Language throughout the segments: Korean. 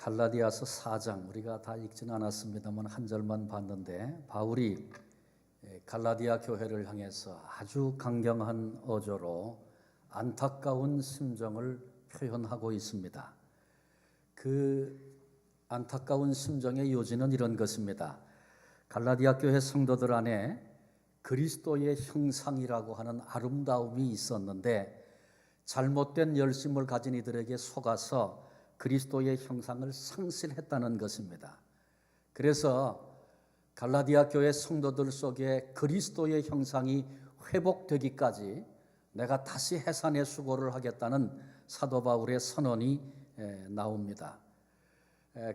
갈라디아서 4장 우리가 다 읽지는 않았습니다만 한 절만 봤는데 바울이 갈라디아 교회를 향해서 아주 강경한 어조로 안타까운 심정을 표현하고 있습니다. 그 안타까운 심정의 요지는 이런 것입니다. 갈라디아 교회 성도들 안에 그리스도의 형상이라고 하는 아름다움이 있었는데 잘못된 열심을 가진 이들에게 속아서 그리스도의 형상을 상실했다는 것입니다. 그래서 갈라디아 교회 성도들 속에 그리스도의 형상이 회복되기까지 내가 다시 해산의 수고를 하겠다는 사도 바울의 선언이 나옵니다.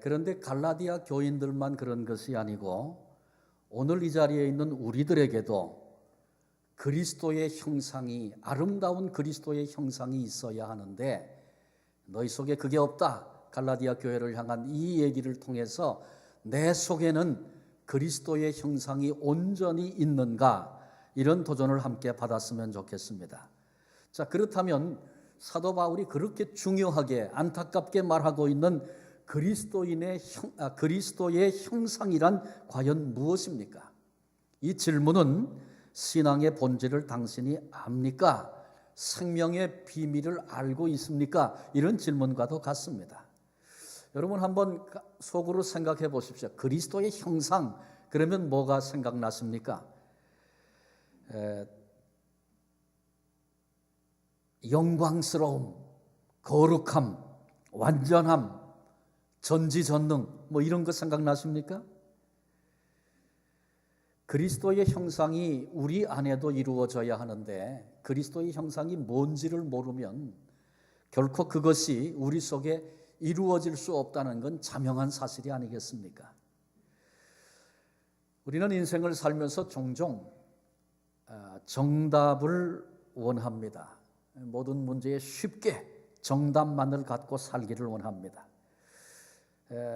그런데 갈라디아 교인들만 그런 것이 아니고 오늘 이 자리에 있는 우리들에게도 그리스도의 형상이, 아름다운 그리스도의 형상이 있어야 하는데 너희 속에 그게 없다. 갈라디아 교회를 향한 이 얘기를 통해서 내 속에는 그리스도의 형상이 온전히 있는가, 이런 도전을 함께 받았으면 좋겠습니다. 자, 그렇다면 사도 바울이 그렇게 중요하게 안타깝게 말하고 있는 그리스도의 형상이란 과연 무엇입니까? 이 질문은 신앙의 본질을 당신이 압니까? 생명의 비밀을 알고 있습니까? 이런 질문과도 같습니다. 여러분 한번 속으로 생각해 보십시오. 그리스도의 형상, 그러면 뭐가 생각나십니까? 영광스러움, 거룩함, 완전함, 전지전능, 뭐 이런 거 생각나십니까? 그리스도의 형상이 우리 안에도 이루어져야 하는데 그리스도의 형상이 뭔지를 모르면 결코 그것이 우리 속에 이루어질 수 없다는 건 자명한 사실이 아니겠습니까? 우리는 인생을 살면서 종종 정답을 원합니다. 모든 문제에 쉽게 정답만을 갖고 살기를 원합니다.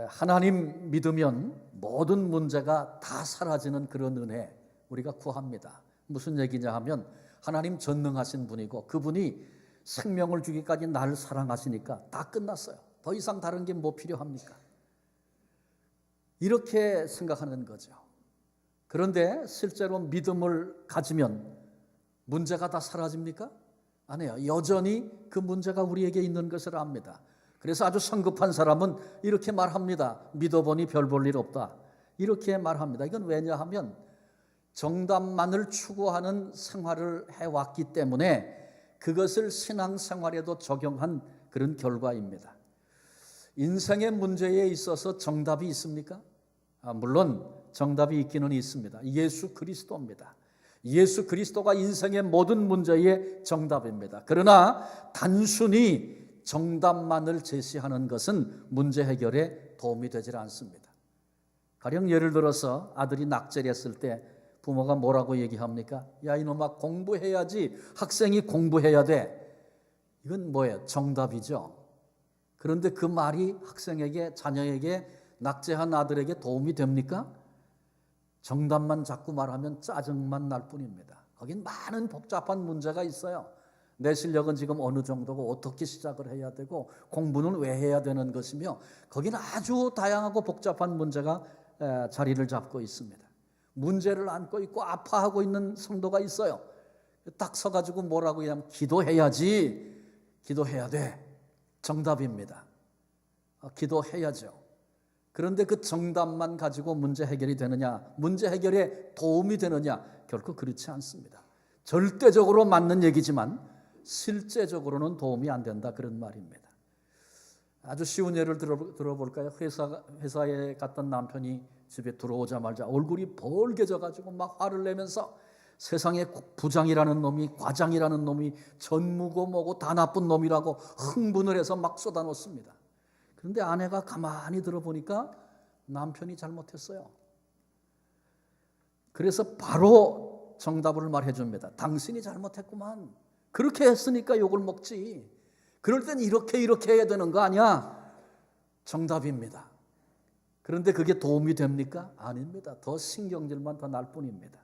하나님 믿으면 모든 문제가 다 사라지는 그런 은혜 우리가 구합니다. 무슨 얘기냐 하면 하나님 전능하신 분이고 그분이 생명을 주기까지 나를 사랑하시니까 다 끝났어요. 더 이상 다른 게 뭐 필요합니까? 이렇게 생각하는 거죠. 그런데 실제로 믿음을 가지면 문제가 다 사라집니까? 아니에요. 여전히 그 문제가 우리에게 있는 것을 압니다. 그래서 아주 성급한 사람은 이렇게 말합니다. 믿어보니 별 볼 일 없다. 이렇게 말합니다. 이건 왜냐하면 정답만을 추구하는 생활을 해왔기 때문에 그것을 신앙생활에도 적용한 그런 결과입니다. 인생의 문제에 있어서 정답이 있습니까? 물론 정답이 있기는 있습니다. 예수 그리스도입니다. 예수 그리스도가 인생의 모든 문제의 정답입니다. 그러나 단순히 정답만을 제시하는 것은 문제 해결에 도움이 되질 않습니다. 가령 예를 들어서 아들이 낙제했을 때 부모가 뭐라고 얘기합니까? 야 이놈아 공부해야지, 학생이 공부해야 돼. 이건 뭐예요? 정답이죠. 그런데 그 말이 학생에게, 자녀에게, 낙제한 아들에게 도움이 됩니까? 정답만 자꾸 말하면 짜증만 날 뿐입니다. 거긴 많은 복잡한 문제가 있어요. 내 실력은 지금 어느 정도고 어떻게 시작을 해야 되고 공부는 왜 해야 되는 것이며 거기는 아주 다양하고 복잡한 문제가 자리를 잡고 있습니다. 문제를 안고 있고 아파하고 있는 성도가 있어요. 딱 서가지고 뭐라고 하냐면 기도해야지, 기도해야 돼. 정답입니다. 기도해야죠. 그런데 그 정답만 가지고 문제 해결이 되느냐, 문제 해결에 도움이 되느냐, 결코 그렇지 않습니다. 절대적으로 맞는 얘기지만 실제적으로는 도움이 안 된다, 그런 말입니다. 아주 쉬운 예를 들어볼까요? 회사에 갔던 남편이 집에 들어오자마자 얼굴이 벌개져가지고 막 화를 내면서 세상에 부장이라는 놈이, 과장이라는 놈이 전무고 뭐고 다 나쁜 놈이라고 흥분을 해서 막 쏟아놓습니다. 그런데 아내가 가만히 들어보니까 남편이 잘못했어요. 그래서 바로 정답을 말해줍니다. 당신이 잘못했구만. 그렇게 했으니까 욕을 먹지. 그럴 땐 이렇게 해야 되는 거 아니야? 정답입니다. 그런데 그게 도움이 됩니까? 아닙니다. 더 신경질만 더 날 뿐입니다.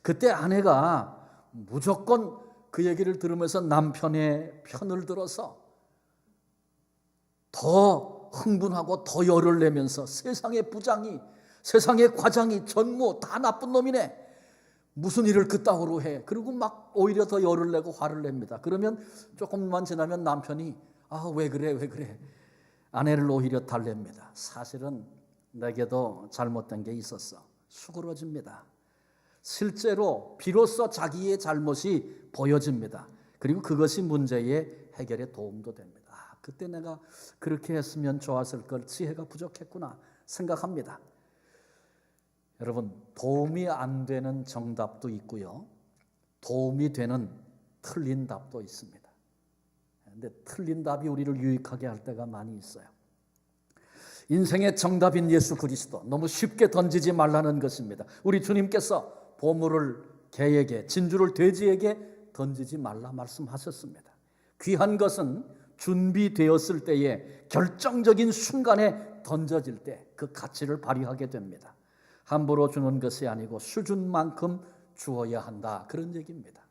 그때 아내가 무조건 그 얘기를 들으면서 남편의 편을 들어서 더 흥분하고 더 열을 내면서 세상의 부장이, 세상의 과장이, 전무 다 나쁜 놈이네, 무슨 일을 그따구로 해. 그리고 막 오히려 더 열을 내고 화를 냅니다. 그러면 조금만 지나면 남편이 왜 그래 아내를 오히려 달랩니다. 사실은 내게도 잘못된 게 있었어. 수그러집니다. 실제로 비로소 자기의 잘못이 보여집니다. 그리고 그것이 문제의 해결에 도움도 됩니다. 그때 내가 그렇게 했으면 좋았을 걸, 지혜가 부족했구나 생각합니다. 여러분, 도움이 안 되는 정답도 있고요, 도움이 되는 틀린 답도 있습니다. 그런데 틀린 답이 우리를 유익하게 할 때가 많이 있어요. 인생의 정답인 예수 그리스도 너무 쉽게 던지지 말라는 것입니다. 우리 주님께서 보물을 개에게, 진주를 돼지에게 던지지 말라 말씀하셨습니다. 귀한 것은 준비되었을 때에, 결정적인 순간에 던져질 때 그 가치를 발휘하게 됩니다. 함부로 주는 것이 아니고 수준만큼 주어야 한다, 그런 얘기입니다.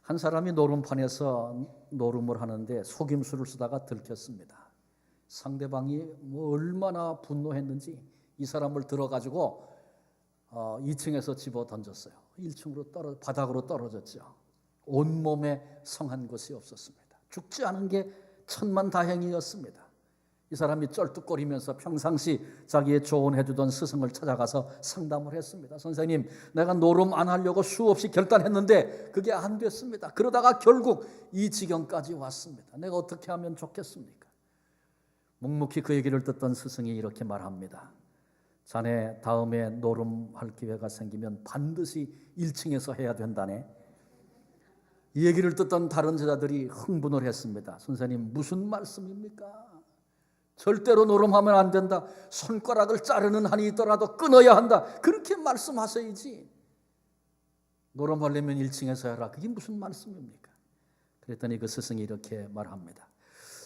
한 사람이 노름판에서 노름을 하는데 속임수를 쓰다가 들켰습니다. 상대방이 얼마나 분노했는지 이 사람을 들어가지고 2층에서 집어 던졌어요. 1층으로 바닥으로 떨어졌죠. 온몸에 성한 것이 없었습니다. 죽지 않은 게 천만다행이었습니다. 이 사람이 쩔뚝거리면서 평상시 자기의 조언해주던 스승을 찾아가서 상담을 했습니다. 선생님, 내가 노름 안 하려고 수없이 결단했는데 그게 안 됐습니다. 그러다가 결국 이 지경까지 왔습니다. 내가 어떻게 하면 좋겠습니까? 묵묵히 그 얘기를 듣던 스승이 이렇게 말합니다. 자네 다음에 노름할 기회가 생기면 반드시 1층에서 해야 된다네. 이 얘기를 듣던 다른 제자들이 흥분을 했습니다. 선생님, 무슨 말씀입니까? 절대로 노름하면 안 된다. 손가락을 자르는 한이 있더라도 끊어야 한다. 그렇게 말씀하셔야지. 노름하려면 1층에서 해라. 그게 무슨 말씀입니까? 그랬더니 그 스승이 이렇게 말합니다.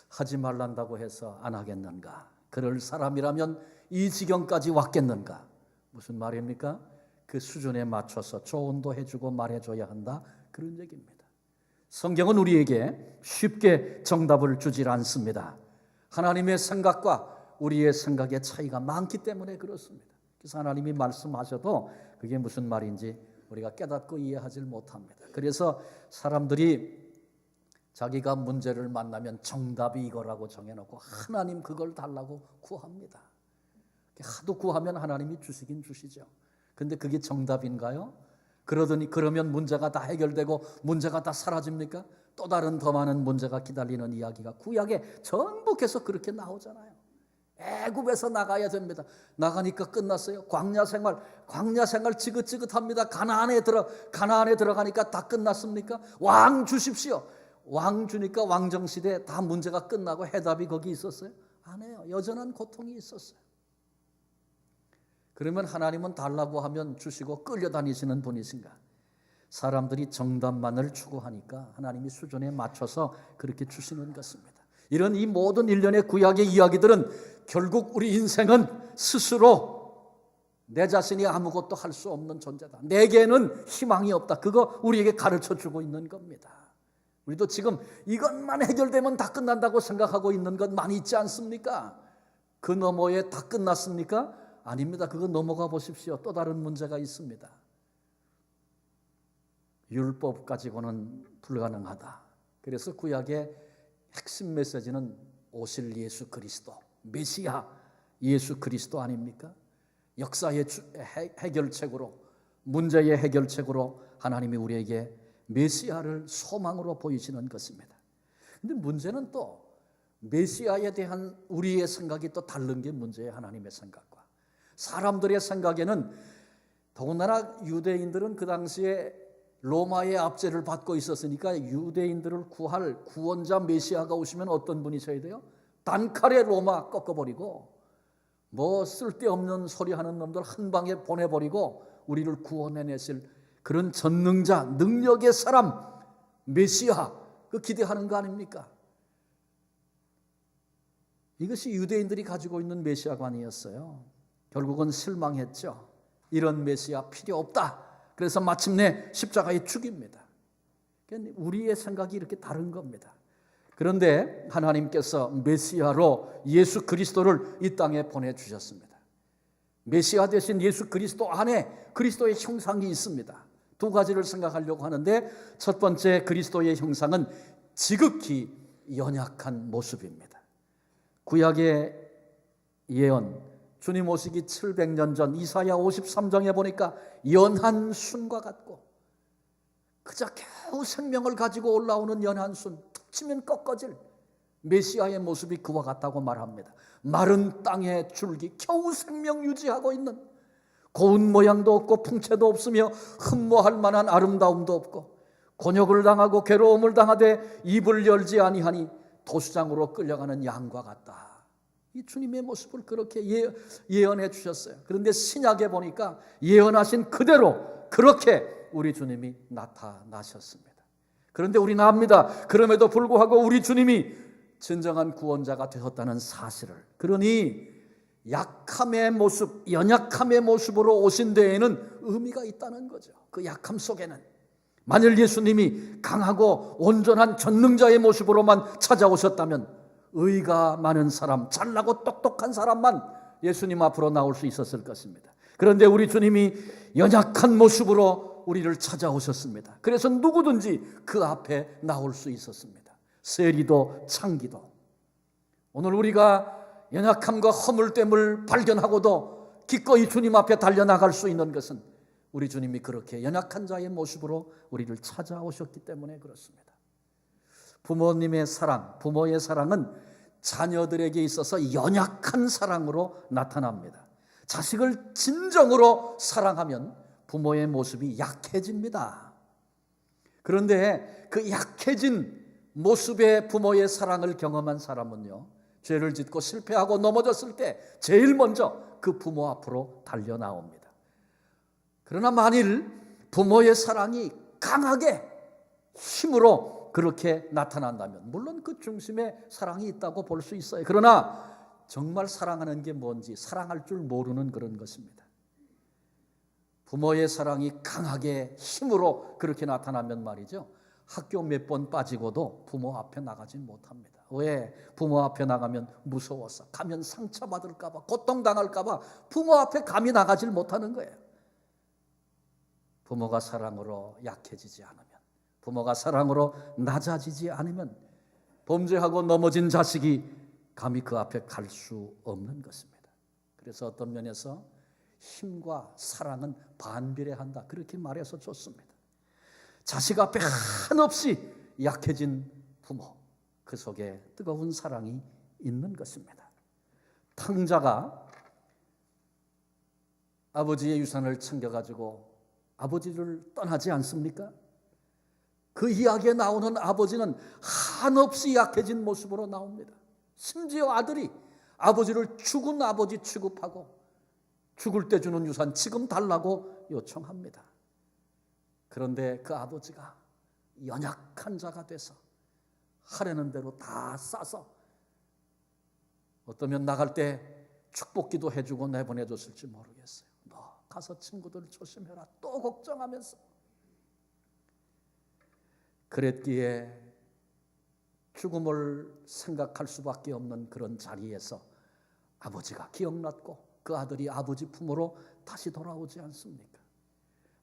하지 말란다고 해서 안 하겠는가? 그럴 사람이라면 이 지경까지 왔겠는가? 무슨 말입니까? 그 수준에 맞춰서 조언도 해주고 말해줘야 한다, 그런 얘기입니다. 성경은 우리에게 쉽게 정답을 주질 않습니다. 하나님의 생각과 우리의 생각의 차이가 많기 때문에 그렇습니다. 그래서 하나님이 말씀하셔도 그게 무슨 말인지 우리가 깨닫고 이해하지 못합니다. 그래서 사람들이 자기가 문제를 만나면 정답이 이거라고 정해놓고 하나님 그걸 달라고 구합니다. 하도 구하면 하나님이 주시긴 주시죠. 근데 그게 정답인가요? 그러면 문제가 다 해결되고 문제가 다 사라집니까? 또 다른 더 많은 문제가 기다리는 이야기가 구약에 전부 계속 그렇게 나오잖아요. 애굽에서 나가야 됩니다. 나가니까 끝났어요. 광야 생활 지긋지긋합니다. 가나안에 들어가니까 다 끝났습니까? 왕 주십시오. 왕 주니까 왕정시대 다 문제가 끝나고 해답이 거기 있었어요? 아니에요. 여전한 고통이 있었어요. 그러면 하나님은 달라고 하면 주시고 끌려다니시는 분이신가? 사람들이 정답만을 추구하니까 하나님이 수준에 맞춰서 그렇게 주시는 것입니다. 이런 이 모든 일련의 구약의 이야기들은 결국 우리 인생은 스스로 내 자신이 아무것도 할 수 없는 존재다. 내게는 희망이 없다. 그거 우리에게 가르쳐주고 있는 겁니다. 우리도 지금 이것만 해결되면 다 끝난다고 생각하고 있는 것 많이 있지 않습니까? 그 너머에 다 끝났습니까? 아닙니다. 그거 넘어가 보십시오. 또 다른 문제가 있습니다. 율법 가지고는 불가능하다. 그래서 구약의 핵심 메시지는 오실 예수 그리스도, 메시아 예수 그리스도 아닙니까? 역사의 해결책으로, 문제의 해결책으로 하나님이 우리에게 메시아를 소망으로 보이시는 것입니다. 그런데 문제는 또 메시아에 대한 우리의 생각이 또 다른 게 문제예요. 하나님의 생각과 사람들의 생각에는, 더군다나 유대인들은 그 당시에 로마의 압제를 받고 있었으니까 유대인들을 구할 구원자 메시아가 오시면 어떤 분이셔야 돼요? 단칼에 로마 꺾어버리고 뭐 쓸데없는 소리 하는 놈들 한 방에 보내버리고 우리를 구원해내실 그런 전능자, 능력의 사람, 메시아, 그 기대하는 거 아닙니까? 이것이 유대인들이 가지고 있는 메시아관이었어요. 결국은 실망했죠. 이런 메시아 필요 없다. 그래서 마침내 십자가에 죽입니다. 우리의 생각이 이렇게 다른 겁니다. 그런데 하나님께서 메시아로 예수 그리스도를 이 땅에 보내주셨습니다. 메시아 대신 예수 그리스도 안에 그리스도의 형상이 있습니다. 두 가지를 생각하려고 하는데, 첫 번째 그리스도의 형상은 지극히 연약한 모습입니다. 구약의 예언, 주님 오시기 700년 전 이사야 53장에 보니까 연한 순과 같고, 그저 겨우 생명을 가지고 올라오는 연한 순, 툭 치면 꺾어질 메시아의 모습이 그와 같다고 말합니다. 마른 땅의 줄기, 겨우 생명 유지하고 있는, 고운 모양도 없고 풍채도 없으며 흠모할 만한 아름다움도 없고, 곤욕을 당하고 괴로움을 당하되 입을 열지 아니하니 도수장으로 끌려가는 양과 같다. 이 주님의 모습을 그렇게 예언해 주셨어요. 그런데 신약에 보니까 예언하신 그대로 그렇게 우리 주님이 나타나셨습니다. 그런데 우리는 압니다. 그럼에도 불구하고 우리 주님이 진정한 구원자가 되셨다는 사실을. 그러니 약함의 모습, 연약함의 모습으로 오신 데에는 의미가 있다는 거죠. 그 약함 속에는 만일 예수님이 강하고 온전한 전능자의 모습으로만 찾아오셨다면 의가 많은 사람, 잘나고 똑똑한 사람만 예수님 앞으로 나올 수 있었을 것입니다. 그런데 우리 주님이 연약한 모습으로 우리를 찾아오셨습니다. 그래서 누구든지 그 앞에 나올 수 있었습니다. 세리도 창기도. 오늘 우리가 연약함과 허물됨을 발견하고도 기꺼이 주님 앞에 달려나갈 수 있는 것은 우리 주님이 그렇게 연약한 자의 모습으로 우리를 찾아오셨기 때문에 그렇습니다. 부모님의 사랑, 부모의 사랑은 자녀들에게 있어서 연약한 사랑으로 나타납니다. 자식을 진정으로 사랑하면 부모의 모습이 약해집니다. 그런데 그 약해진 모습의 부모의 사랑을 경험한 사람은요, 죄를 짓고 실패하고 넘어졌을 때 제일 먼저 그 부모 앞으로 달려 나옵니다. 그러나 만일 부모의 사랑이 강하게 힘으로 그렇게 나타난다면 물론 그 중심에 사랑이 있다고 볼 수 있어요. 그러나 정말 사랑하는 게 뭔지 사랑할 줄 모르는 그런 것입니다. 부모의 사랑이 강하게 힘으로 그렇게 나타나면 말이죠, 학교 몇 번 빠지고도 부모 앞에 나가지 못합니다. 왜? 부모 앞에 나가면 무서워서, 가면 상처받을까 봐, 고통당할까 봐 부모 앞에 감히 나가질 못하는 거예요. 부모가 사랑으로 약해지지 않으면, 부모가 사랑으로 낮아지지 않으면 범죄하고 넘어진 자식이 감히 그 앞에 갈 수 없는 것입니다. 그래서 어떤 면에서 힘과 사랑은 반비례한다, 그렇게 말해서 좋습니다. 자식 앞에 한없이 약해진 부모, 그 속에 뜨거운 사랑이 있는 것입니다. 탕자가 아버지의 유산을 챙겨가지고 아버지를 떠나지 않습니까? 그 이야기에 나오는 아버지는 한없이 약해진 모습으로 나옵니다. 심지어 아들이 아버지를 죽은 아버지 취급하고 죽을 때 주는 유산 지금 달라고 요청합니다. 그런데 그 아버지가 연약한 자가 돼서 하려는 대로 다 싸서, 어떠면 나갈 때 축복기도 해주고 내보내줬을지 모르겠어요. 너 가서 친구들 조심해라 또 걱정하면서. 그랬기에 죽음을 생각할 수밖에 없는 그런 자리에서 아버지가 기억났고 그 아들이 아버지 품으로 다시 돌아오지 않습니까?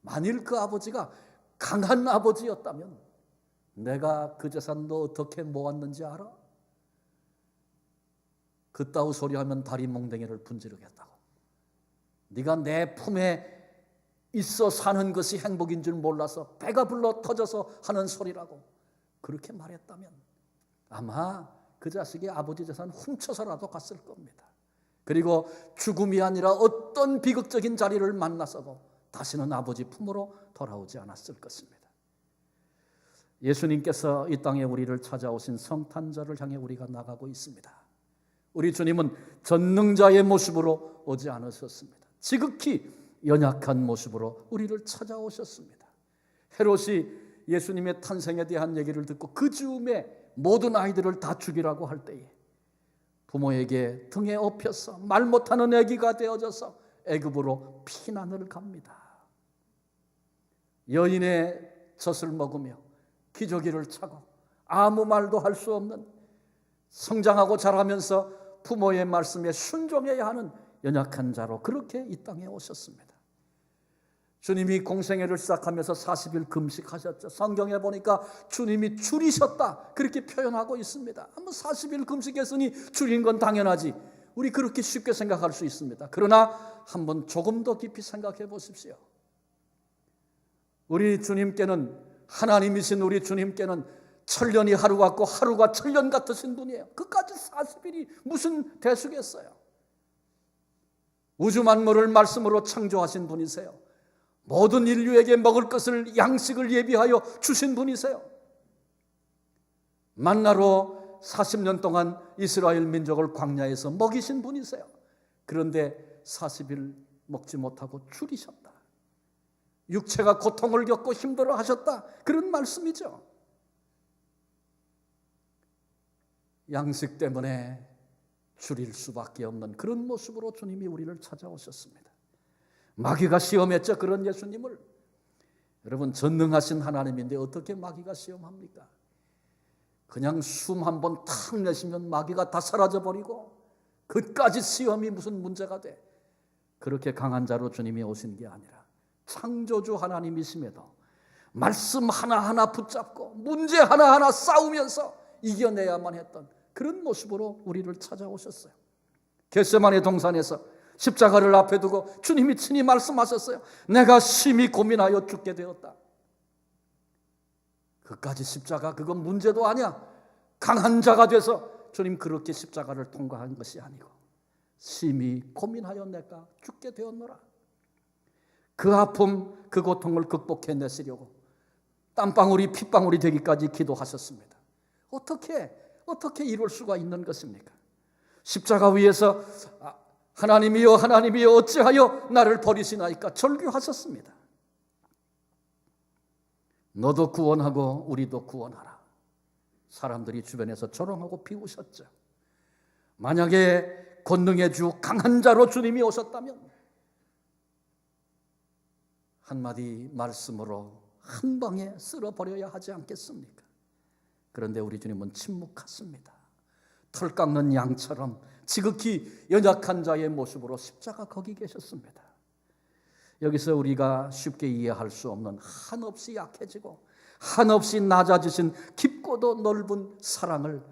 만일 그 아버지가 강한 아버지였다면 내가 그 재산 너 어떻게 모았는지 알아? 그따위 소리하면 다리 몽댕이를 분지르겠다고. 네가 내 품에 있어 사는 것이 행복인 줄 몰라서 배가 불러 터져서 하는 소리라고 그렇게 말했다면 아마 그 자식이 아버지 재산 훔쳐서라도 갔을 겁니다. 그리고 죽음이 아니라 어떤 비극적인 자리를 만나서도 다시는 아버지 품으로 돌아오지 않았을 것입니다. 예수님께서 이 땅에 우리를 찾아오신 성탄절을 향해 우리가 나가고 있습니다. 우리 주님은 전능자의 모습으로 오지 않으셨습니다. 지극히 연약한 모습으로 우리를 찾아오셨습니다. 헤롯이 예수님의 탄생에 대한 얘기를 듣고 그 즈음에 모든 아이들을 다 죽이라고 할 때에 부모에게 등에 업혀서 말 못하는 아기가 되어져서 애굽으로 피난을 갑니다. 여인의 젖을 먹으며 기저귀를 차고 아무 말도 할 수 없는, 성장하고 자라면서 부모의 말씀에 순종해야 하는 연약한 자로 그렇게 이 땅에 오셨습니다. 주님이 공생애를 시작하면서 40일 금식하셨죠. 성경에 보니까 주님이 줄이셨다 그렇게 표현하고 있습니다. 한번 40일 금식했으니 줄인 건 당연하지, 우리 그렇게 쉽게 생각할 수 있습니다. 그러나 한번 조금 더 깊이 생각해 보십시오. 우리 주님께는, 하나님이신 우리 주님께는 천년이 하루 같고 하루가 천년 같으신 분이에요. 그까지 40일이 무슨 대수겠어요. 우주 만물을 말씀으로 창조하신 분이세요. 모든 인류에게 먹을 것을, 양식을 예비하여 주신 분이세요. 만나로 40년 동안 이스라엘 민족을 광야에서 먹이신 분이세요. 그런데 40일 먹지 못하고 줄이셨다. 육체가 고통을 겪고 힘들어 하셨다, 그런 말씀이죠. 양식 때문에 줄일 수밖에 없는 그런 모습으로 주님이 우리를 찾아오셨습니다. 마귀가 시험했죠, 그런 예수님을. 여러분, 전능하신 하나님인데 어떻게 마귀가 시험합니까? 그냥 숨 한 번 탁 내쉬면 마귀가 다 사라져버리고 그까지 시험이 무슨 문제가 돼. 그렇게 강한 자로 주님이 오신 게 아니라 창조주 하나님이심에도 말씀 하나하나 붙잡고 문제 하나하나 싸우면서 이겨내야만 했던 그런 모습으로 우리를 찾아오셨어요. 겟세마네 동산에서 십자가를 앞에 두고 주님이 친히 말씀하셨어요. 내가 심히 고민하여 죽게 되었다. 그까지 십자가, 그건 문제도 아니야. 강한 자가 돼서 주님 그렇게 십자가를 통과한 것이 아니고 심히 고민하여 내가 죽게 되었노라. 그 아픔, 그 고통을 극복해내시려고 땀방울이 핏방울이 되기까지 기도하셨습니다. 어떻게 이룰 수가 있는 것입니까? 십자가 위에서 하나님이여 하나님이여 어찌하여 나를 버리시나이까 절규하셨습니다. 너도 구원하고 우리도 구원하라. 사람들이 주변에서 조롱하고 비웃었죠. 만약에 권능의 주 강한 자로 주님이 오셨다면 한마디 말씀으로 한 방에 쓸어버려야 하지 않겠습니까? 그런데 우리 주님은 침묵하십니다. 털 깎는 양처럼 지극히 연약한 자의 모습으로 십자가 거기 계셨습니다. 여기서 우리가 쉽게 이해할 수 없는 한없이 약해지고 한없이 낮아지신 깊고도 넓은 사랑을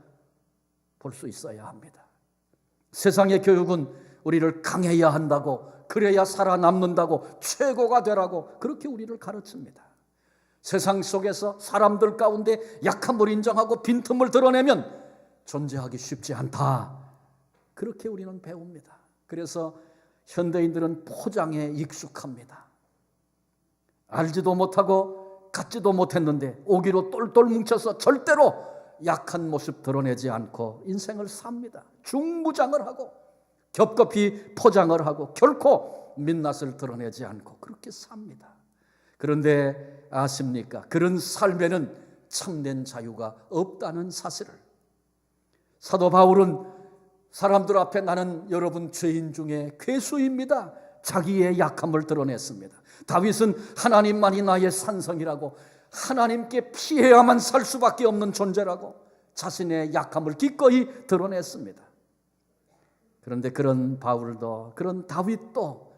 볼 수 있어야 합니다. 세상의 교육은 우리를 강해야 한다고, 그래야 살아남는다고, 최고가 되라고 그렇게 우리를 가르칩니다. 세상 속에서 사람들 가운데 약함을 인정하고 빈틈을 드러내면 존재하기 쉽지 않다, 그렇게 우리는 배웁니다. 그래서 현대인들은 포장에 익숙합니다. 알지도 못하고 갖지도 못했는데 오기로 똘똘 뭉쳐서 절대로 약한 모습 드러내지 않고 인생을 삽니다. 중무장을 하고 겹겹이 포장을 하고 결코 민낯을 드러내지 않고 그렇게 삽니다. 그런데 아십니까? 그런 삶에는 참된 자유가 없다는 사실을. 사도 바울은 사람들 앞에 나는 여러분 죄인 중에 괴수입니다, 자기의 약함을 드러냈습니다. 다윗은 하나님만이 나의 산성이라고, 하나님께 피해야만 살 수밖에 없는 존재라고 자신의 약함을 기꺼이 드러냈습니다. 그런데 그런 바울도, 그런 다윗도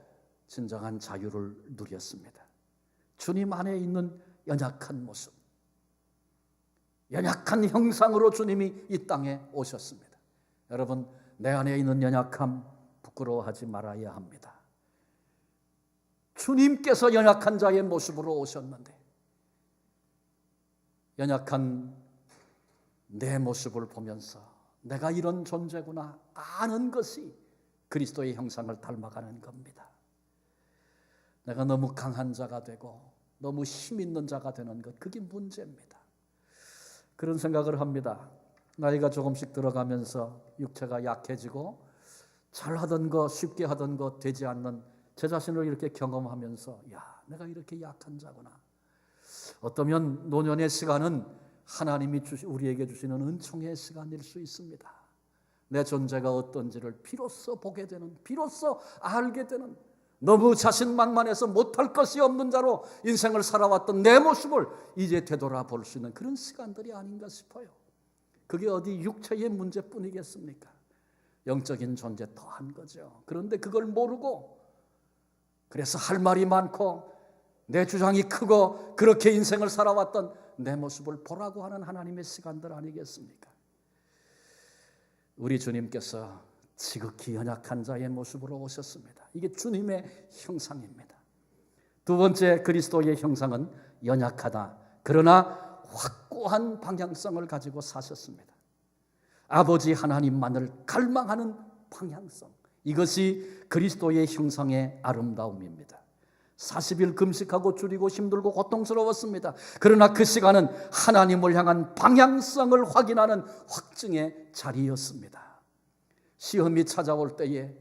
진정한 자유를 누렸습니다. 주님 안에 있는 연약한 모습, 연약한 형상으로 주님이 이 땅에 오셨습니다. 여러분, 내 안에 있는 연약함 부끄러워하지 말아야 합니다. 주님께서 연약한 자의 모습으로 오셨는데 연약한 내 모습을 보면서 내가 이런 존재구나 아는 것이 그리스도의 형상을 닮아가는 겁니다. 내가 너무 강한 자가 되고 너무 힘 있는 자가 되는 것, 그게 문제입니다. 그런 생각을 합니다. 나이가 조금씩 들어가면서 육체가 약해지고 잘하던 거, 쉽게 하던 거 되지 않는 제 자신을 이렇게 경험하면서 내가 이렇게 약한 자구나. 어떠면 노년의 시간은 하나님이 우리에게 주시는 은총의 시간일 수 있습니다. 내 존재가 어떤지를 비로소 보게 되는, 비로소 알게 되는, 너무 자신만만해서 못할 것이 없는 자로 인생을 살아왔던 내 모습을 이제 되돌아볼 수 있는 그런 시간들이 아닌가 싶어요. 그게 어디 육체의 문제뿐이겠습니까? 영적인 존재 더한 거죠. 그런데 그걸 모르고 그래서 할 말이 많고 내 주장이 크고 그렇게 인생을 살아왔던 내 모습을 보라고 하는 하나님의 시간들 아니겠습니까? 우리 주님께서 지극히 연약한 자의 모습으로 오셨습니다. 이게 주님의 형상입니다. 두 번째 그리스도의 형상은 연약하다. 그러나 확고한 방향성을 가지고 사셨습니다. 아버지 하나님만을 갈망하는 방향성. 이것이 그리스도의 형상의 아름다움입니다. 40일 금식하고 줄이고 힘들고 고통스러웠습니다. 그러나 그 시간은 하나님을 향한 방향성을 확인하는 확증의 자리였습니다. 시험이 찾아올 때에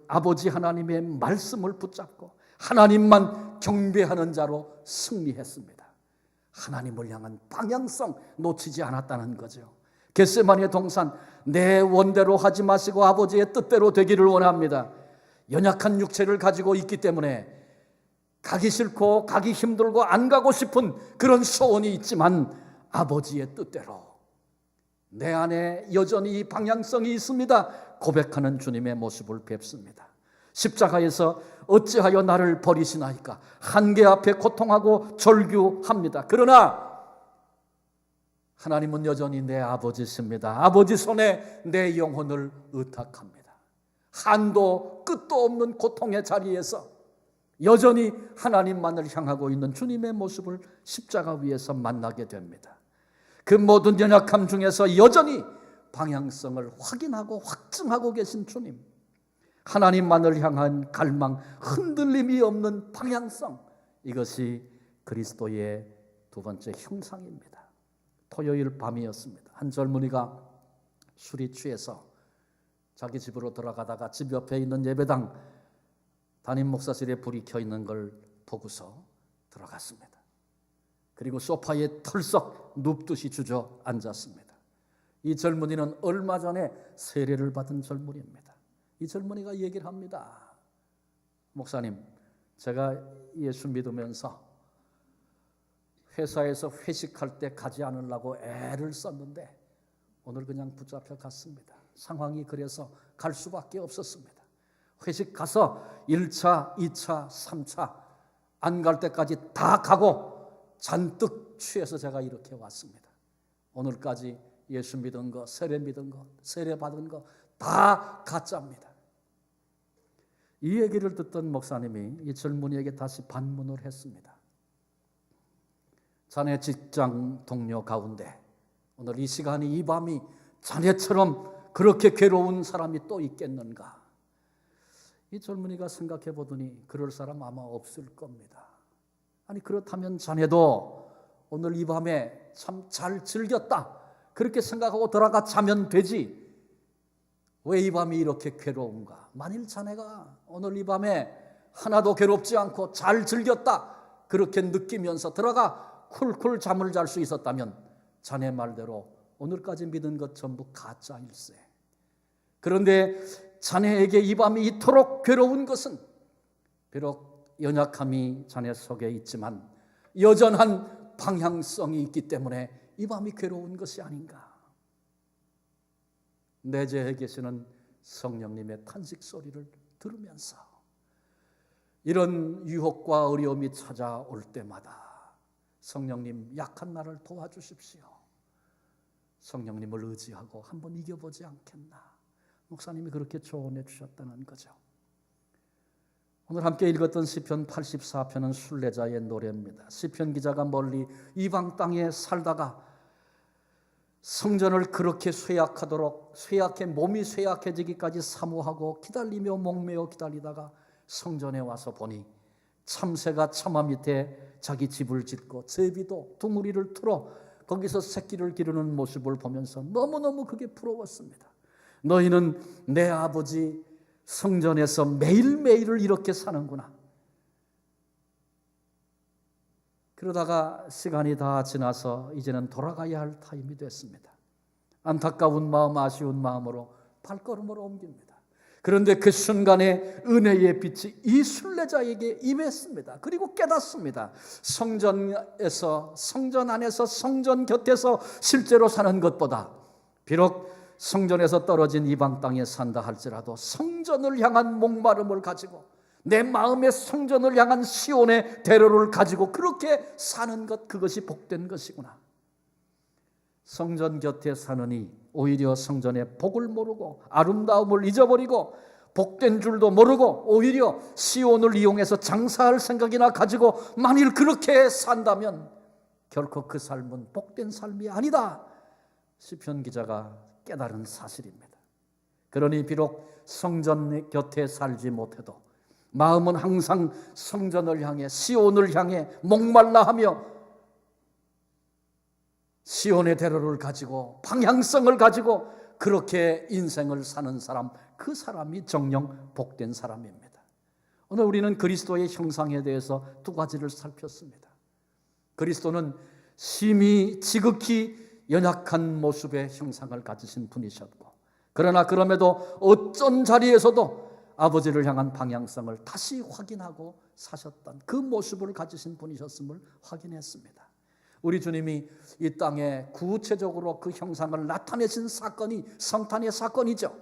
아버지 하나님의 말씀을 붙잡고 하나님만 경배하는 자로 승리했습니다. 하나님을 향한 방향성 놓치지 않았다는 거죠. 겟세마네 동산, 내 원대로 하지 마시고 아버지의 뜻대로 되기를 원합니다. 연약한 육체를 가지고 있기 때문에 가기 싫고 가기 힘들고 안 가고 싶은 그런 소원이 있지만 아버지의 뜻대로 내 안에 여전히 방향성이 있습니다. 고백하는 주님의 모습을 뵙습니다. 십자가에서 어찌하여 나를 버리시나이까 한계 앞에 고통하고 절규합니다. 그러나 하나님은 여전히 내 아버지십니다. 아버지 손에 내 영혼을 의탁합니다. 한도 끝도 없는 고통의 자리에서 여전히 하나님만을 향하고 있는 주님의 모습을 십자가 위에서 만나게 됩니다. 그 모든 연약함 중에서 여전히 방향성을 확인하고 확증하고 계신 주님, 하나님만을 향한 갈망, 흔들림이 없는 방향성, 이것이 그리스도의 두 번째 형상입니다. 토요일 밤이었습니다. 한 젊은이가 술이 취해서 자기 집으로 들어가다가 집 옆에 있는 예배당 담임 목사실에 불이 켜 있는 걸 보고서 들어갔습니다. 그리고 소파에 털썩 눕듯이 주저앉았습니다. 이 젊은이는 얼마 전에 세례를 받은 젊은이입니다. 이 젊은이가 얘기를 합니다. 목사님, 제가 예수 믿으면서 회사에서 회식할 때 가지 않으려고 애를 썼는데 오늘 그냥 붙잡혀 갔습니다. 상황이 그래서 갈 수밖에 없었습니다. 회식 가서 1차, 2차, 3차 안 갈 때까지 다 가고 잔뜩 취해서 제가 이렇게 왔습니다. 오늘까지 예수 믿은 거, 세례 믿은 거, 세례 받은 거 다 가짜입니다. 이 얘기를 듣던 목사님이 이 젊은이에게 다시 반문을 했습니다. 자네 직장 동료 가운데 오늘 이 시간이 이 밤이 자네처럼 그렇게 괴로운 사람이 또 있겠는가? 이 젊은이가 생각해 보더니 그럴 사람 아마 없을 겁니다. 아니 그렇다면 자네도 오늘 이 밤에 참 잘 즐겼다 그렇게 생각하고 들어가 자면 되지 왜 이 밤이 이렇게 괴로운가? 만일 자네가 오늘 이 밤에 하나도 괴롭지 않고 잘 즐겼다 그렇게 느끼면서 들어가 쿨쿨 잠을 잘 수 있었다면 자네 말대로 오늘까지 믿은 것 전부 가짜일세. 그런데 자네에게 이 밤이 이토록 괴로운 것은 비록 연약함이 자네 속에 있지만 여전한 방향성이 있기 때문에 이 밤이 괴로운 것이 아닌가. 내재해 계시는 성령님의 탄식 소리를 들으면서 이런 유혹과 어려움이 찾아올 때마다 성령님 약한 나를 도와주십시오. 성령님을 의지하고 한번 이겨보지 않겠나. 목사님이 그렇게 조언해 주셨다는 거죠. 오늘 함께 읽었던 시편 84편은 순례자의 노래입니다. 시편 기자가 멀리 이방 땅에 살다가 성전을 그렇게 몸이 쇠약해지기까지 사모하고 기다리며 목매어 기다리다가 성전에 와서 보니 참새가 처마 밑에 자기 집을 짓고 제비도 둥우리를 틀어 거기서 새끼를 기르는 모습을 보면서 너무너무 그게 부러웠습니다. 너희는 내 아버지 성전에서 매일매일을 이렇게 사는구나. 그러다가 시간이 다 지나서 이제는 돌아가야 할 타임이 됐습니다. 안타까운 마음, 아쉬운 마음으로 발걸음을 옮깁니다. 그런데 그 순간에 은혜의 빛이 이 순례자에게 임했습니다. 그리고 깨닫습니다. 성전 안에서 성전 곁에서 실제로 사는 것보다 비록 성전에서 떨어진 이방 땅에 산다 할지라도 성전을 향한 목마름을 가지고 내 마음의 성전을 향한 시온의 대로를 가지고 그렇게 사는 것, 그것이 복된 것이구나. 성전 곁에 사느니 오히려 성전의 복을 모르고 아름다움을 잊어버리고 복된 줄도 모르고 오히려 시온을 이용해서 장사할 생각이나 가지고 만일 그렇게 산다면 결코 그 삶은 복된 삶이 아니다. 시편 기자가 깨달은 사실입니다. 그러니 비록 성전 곁에 살지 못해도 마음은 항상 성전을 향해 시온을 향해 목말라 하며 시온의 대로를 가지고 방향성을 가지고 그렇게 인생을 사는 사람, 그 사람이 정녕 복된 사람입니다. 오늘 우리는 그리스도의 형상에 대해서 두 가지를 살폈습니다. 그리스도는 심히 지극히 연약한 모습의 형상을 가지신 분이셨고, 그러나 그럼에도 어떤 자리에서도 아버지를 향한 방향성을 다시 확인하고 사셨던 그 모습을 가지신 분이셨음을 확인했습니다. 우리 주님이 이 땅에 구체적으로 그 형상을 나타내신 사건이 성탄의 사건이죠.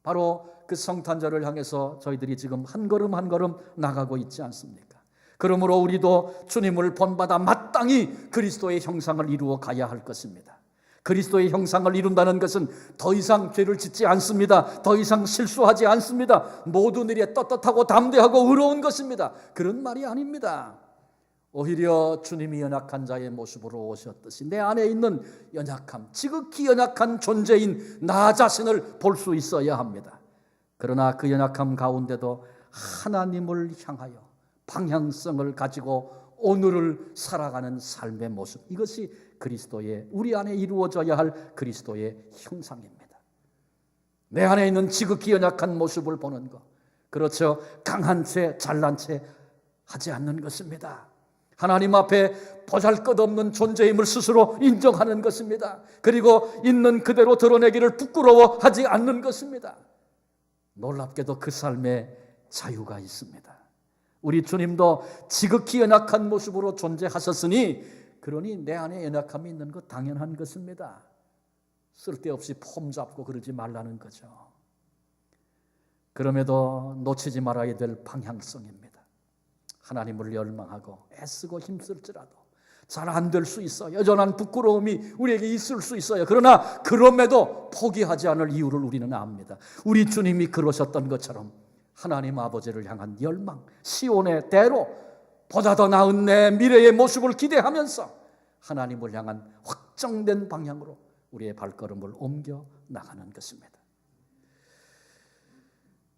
바로 그 성탄절을 향해서 저희들이 지금 한 걸음 한 걸음 나가고 있지 않습니까? 그러므로 우리도 주님을 본받아 마땅히 그리스도의 형상을 이루어 가야 할 것입니다. 그리스도의 형상을 이룬다는 것은 더 이상 죄를 짓지 않습니다. 더 이상 실수하지 않습니다. 모든 일에 떳떳하고 담대하고 의로운 것입니다. 그런 말이 아닙니다. 오히려 주님이 연약한 자의 모습으로 오셨듯이 내 안에 있는 연약함, 지극히 연약한 존재인 나 자신을 볼 수 있어야 합니다. 그러나 그 연약함 가운데도 하나님을 향하여 방향성을 가지고 오늘을 살아가는 삶의 모습, 이것이 그리스도의, 우리 안에 이루어져야 할 그리스도의 형상입니다. 내 안에 있는 지극히 연약한 모습을 보는 것, 그렇죠. 강한 채 잘난 채 하지 않는 것입니다. 하나님 앞에 보잘것없는 존재임을 스스로 인정하는 것입니다. 그리고 있는 그대로 드러내기를 부끄러워하지 않는 것입니다. 놀랍게도 그 삶에 자유가 있습니다. 우리 주님도 지극히 연약한 모습으로 존재하셨으니, 그러니 내 안에 연약함이 있는 것 당연한 것입니다. 쓸데없이 폼 잡고 그러지 말라는 거죠. 그럼에도 놓치지 말아야 될 방향성입니다. 하나님을 열망하고 애쓰고 힘쓸지라도 잘 안 될 수 있어. 여전한 부끄러움이 우리에게 있을 수 있어요. 그러나 그럼에도 포기하지 않을 이유를 우리는 압니다. 우리 주님이 그러셨던 것처럼 하나님 아버지를 향한 열망, 시온의 대로, 보다 더 나은 내 미래의 모습을 기대하면서 하나님을 향한 확정된 방향으로 우리의 발걸음을 옮겨 나가는 것입니다.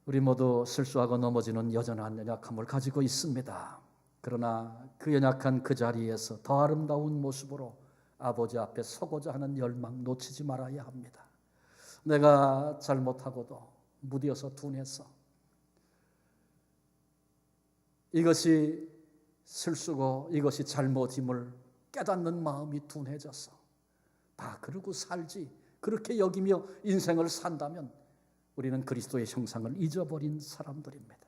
우리 모두 실수하고 넘어지는 여전한 연약함을 가지고 있습니다. 그러나 그 연약한 그 자리에서 더 아름다운 모습으로 아버지 앞에 서고자 하는 열망 놓치지 말아야 합니다. 내가 잘못하고도 무디어서 둔해서 이것이 실수고 이것이 잘못임을 깨닫는 마음이 둔해져서 다 그러고 살지, 그렇게 여기며 인생을 산다면 우리는 그리스도의 형상을 잊어버린 사람들입니다.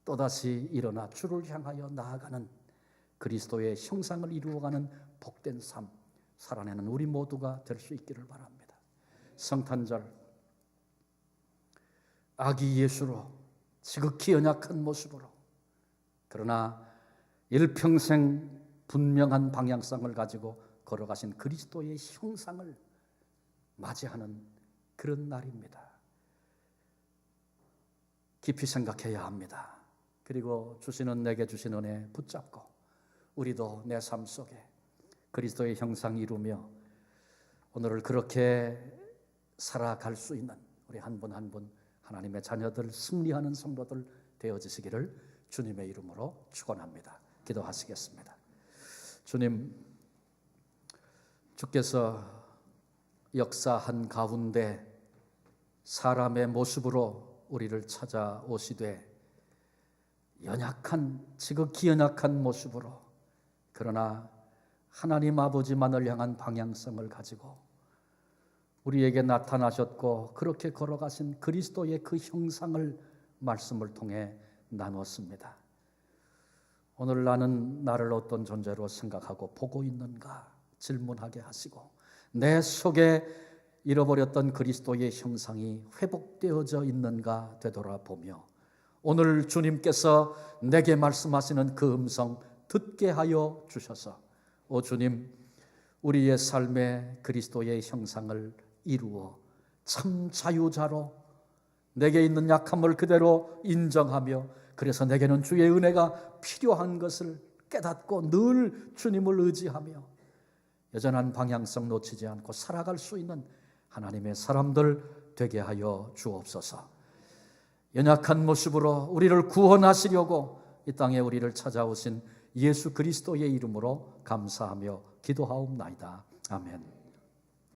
또다시 일어나 주를 향하여 나아가는 그리스도의 형상을 이루어가는 복된 삶 살아내는 우리 모두가 될 수 있기를 바랍니다. 성탄절 아기 예수로 지극히 연약한 모습으로, 그러나 일평생 분명한 방향성을 가지고 걸어가신 그리스도의 형상을 맞이하는 그런 날입니다. 깊이 생각해야 합니다. 그리고 내게 주신 은혜 붙잡고 우리도 내 삶 속에 그리스도의 형상 이루며 오늘을 그렇게 살아갈 수 있는 우리 한 분 한 분 하나님의 자녀들, 승리하는 성도들 되어지시기를 주님의 이름으로 축원합니다. 기도하시겠습니다. 주님, 주께서 역사한 가운데 사람의 모습으로 우리를 찾아오시되 연약한, 지극히 연약한 모습으로, 그러나 하나님 아버지만을 향한 방향성을 가지고 우리에게 나타나셨고 그렇게 걸어가신 그리스도의 그 형상을 말씀을 통해 나눴습니다. 오늘 나는 나를 어떤 존재로 생각하고 보고 있는가 질문하게 하시고 내 속에 잃어버렸던 그리스도의 형상이 회복되어져 있는가 되돌아보며 오늘 주님께서 내게 말씀하시는 그 음성 듣게 하여 주셔서 오 주님, 우리의 삶에 그리스도의 형상을 이루어 참 자유자로 내게 있는 약함을 그대로 인정하며 그래서 내게는 주의 은혜가 필요한 것을 깨닫고 늘 주님을 의지하며 여전한 방향성 놓치지 않고 살아갈 수 있는 하나님의 사람들 되게 하여 주옵소서. 연약한 모습으로 우리를 구원하시려고 이 땅에 우리를 찾아오신 예수 그리스도의 이름으로 감사하며 기도하옵나이다. 아멘.